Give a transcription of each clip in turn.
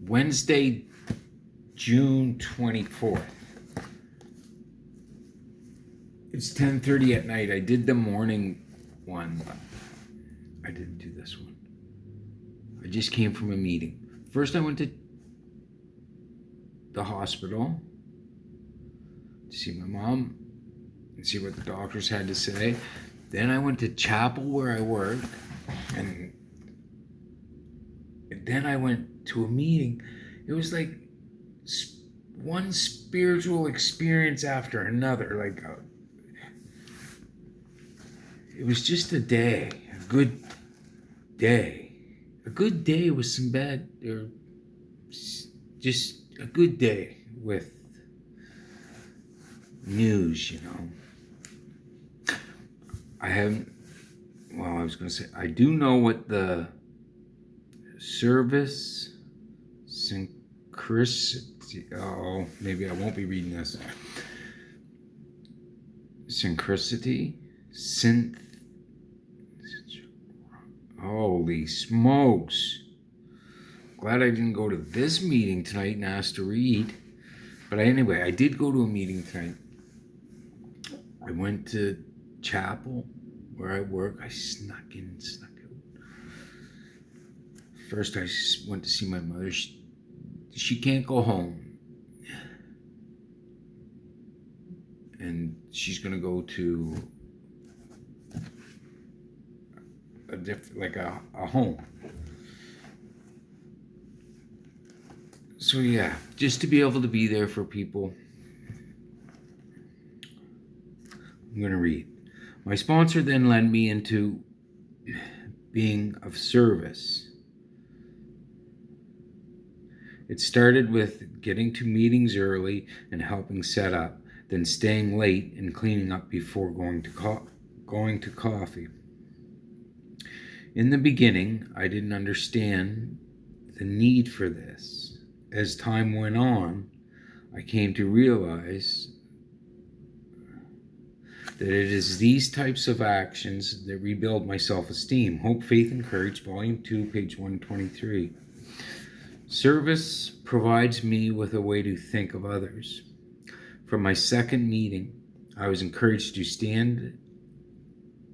Wednesday, June 24th. It's 10:30 at night. I did the morning one. I didn't do this one. I just came from a meeting. First, I went to the hospital to see my mom and see what the doctors had to say. Then I went to chapel where I work, and then I went to a meeting. It was like one spiritual experience after another. It was just a day, a good day. A good day with some bad, or just a good day with news, I do know what the service synchronicity, maybe I won't be reading this. Synchronicity? Holy smokes. Glad I didn't go to this meeting tonight and ask to read. But anyway, I did go to a meeting tonight. I went to chapel where I work. I snuck in, snuck out. First, I went to see my mother. She can't go home. And she's going to go to a home. So yeah, just to be able to be there for people. I'm going to read. My sponsor then led me into being of service. It started with getting to meetings early and helping set up, then staying late and cleaning up before going to coffee. In the beginning, I didn't understand the need for this. As time went on, I came to realize that it is these types of actions that rebuild my self-esteem. Hope, Faith, and Courage, Volume 2, page 123. Service provides me with a way to think of others. For my second meeting, I was encouraged to stand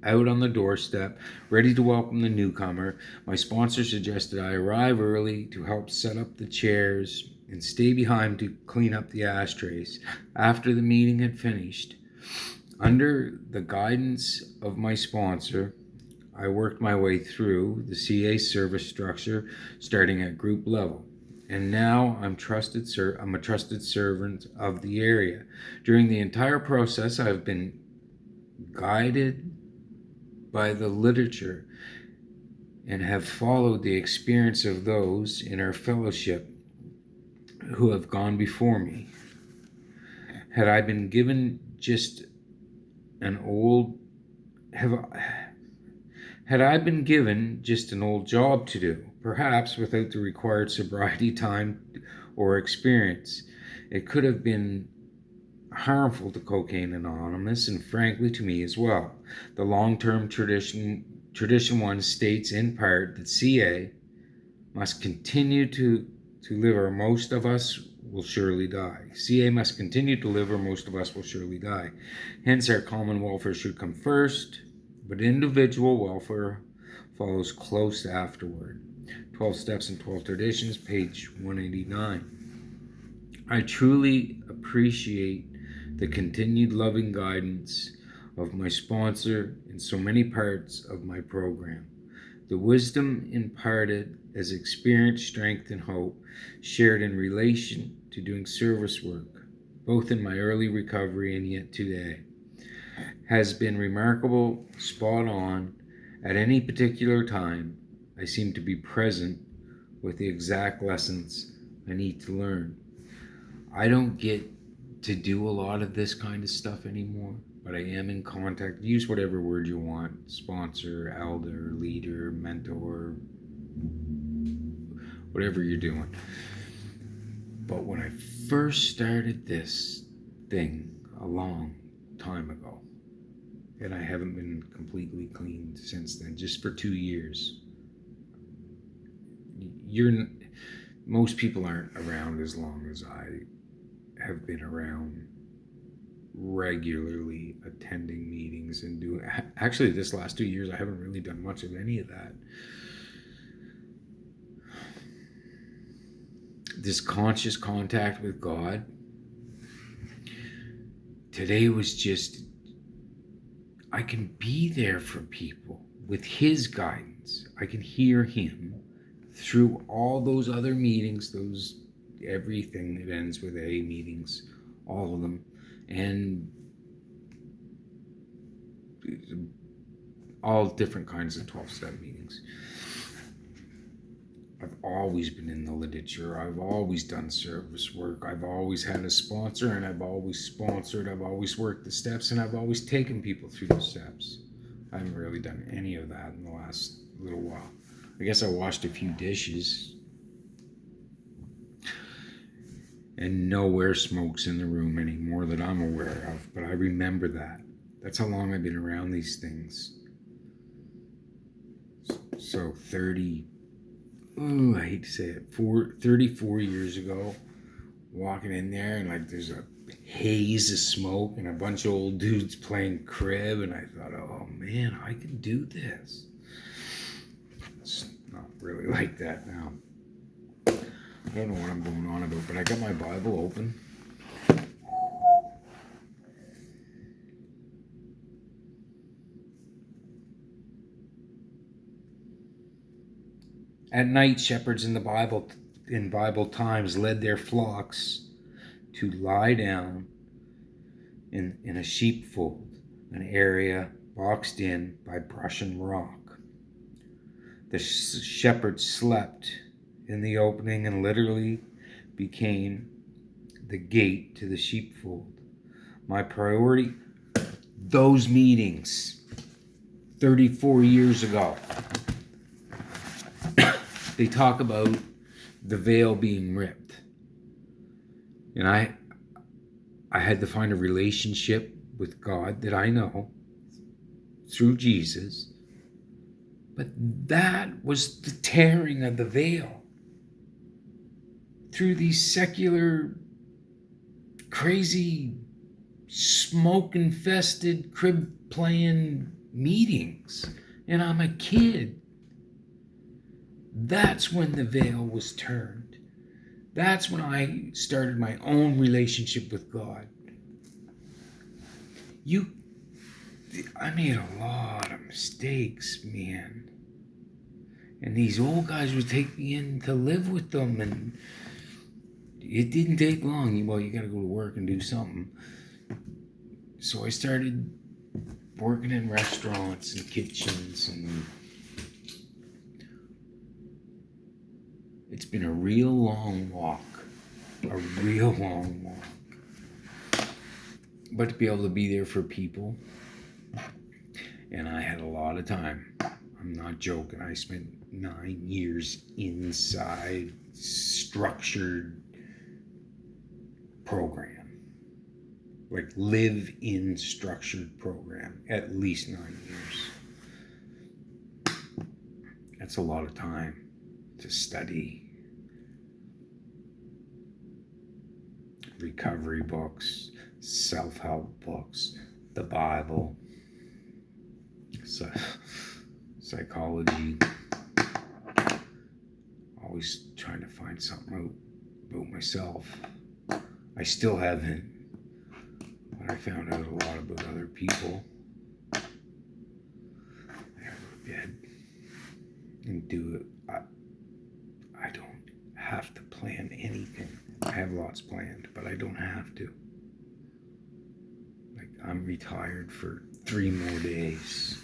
out on the doorstep, ready to welcome the newcomer. My sponsor suggested I arrive early to help set up the chairs and stay behind to clean up the ashtrays. After the meeting had finished, under the guidance of my sponsor, I worked my way through the CA service structure, starting at group level. And now I'm a trusted servant of the area. During the entire process, I've been guided by the literature and have followed the experience of those in our fellowship who have gone before me. Had I been given just an old job to do, perhaps without the required sobriety time or experience, it could have been harmful to Cocaine Anonymous and frankly to me as well. The long-term tradition one states in part that CA must continue to live or most of us will surely die. CA must continue to live or most of us will surely die. Hence our common welfare should come first, but individual welfare follows close afterward. 12 Steps and 12 Traditions, page 189. I truly appreciate the continued loving guidance of my sponsor in so many parts of my program. The wisdom imparted as experience, strength, and hope shared in relation to doing service work, both in my early recovery and yet today, has been remarkable, spot on. At any particular time, I seem to be present with the exact lessons I need to learn. I don't get to do a lot of this kind of stuff anymore, but I am in contact. Use whatever word you want: sponsor, elder, leader, mentor, whatever you're doing. But when I first started this thing a long time ago, and I haven't been completely clean since then, just for 2 years. most people aren't around as long as I have been around, regularly attending meetings and doing. Actually, this last 2 years, I haven't really done much of any of that. This conscious contact with God today was just, I can be there for people with His guidance. I can hear Him through all those other meetings, everything that ends with A meetings, all of them, and all different kinds of 12-step meetings. I've always been in the literature. I've always done service work. I've always had a sponsor, and I've always sponsored. I've always worked the steps, and I've always taken people through the steps. I haven't really done any of that in the last little while. I guess I washed a few dishes. And nowhere smokes in the room anymore that I'm aware of, but I remember that. That's how long I've been around these things. So I hate to say it, 34 years ago, walking in there and like there's a haze of smoke and a bunch of old dudes playing crib, and I thought, oh man, I can do this. It's not really like that now. I don't know what I'm going on about, but I got my Bible open. At night, shepherds in Bible times led their flocks to lie down in a sheepfold, an area boxed in by brush and rock. The shepherds slept in the opening and literally became the gate to the sheepfold. My priority, those meetings 34 years ago. They talk about the veil being ripped. And I had to find a relationship with God that I know through Jesus. But that was the tearing of the veil through these secular, crazy, smoke-infested, crib-playing meetings. And I'm a kid. That's when the veil was turned. That's when I started my own relationship with God. I made a lot of mistakes, man. And these old guys would take me in to live with them, and it didn't take long. Well, you got to go to work and do something. So I started working in restaurants and kitchens, and it's been a real long walk. But to be able to be there for people, and I had a lot of time. I'm not joking. I spent 9 years inside structured program. Like live in structured program. At least 9 years. That's a lot of time to study. Recovery books, self-help books, the Bible, psychology. Always trying to find something out about myself. I still haven't, but I found out a lot about other people. I gotta go to bed and do it. I don't have to plan anything. I have lots planned, but I don't have to. Like, I'm retired for 3 more days.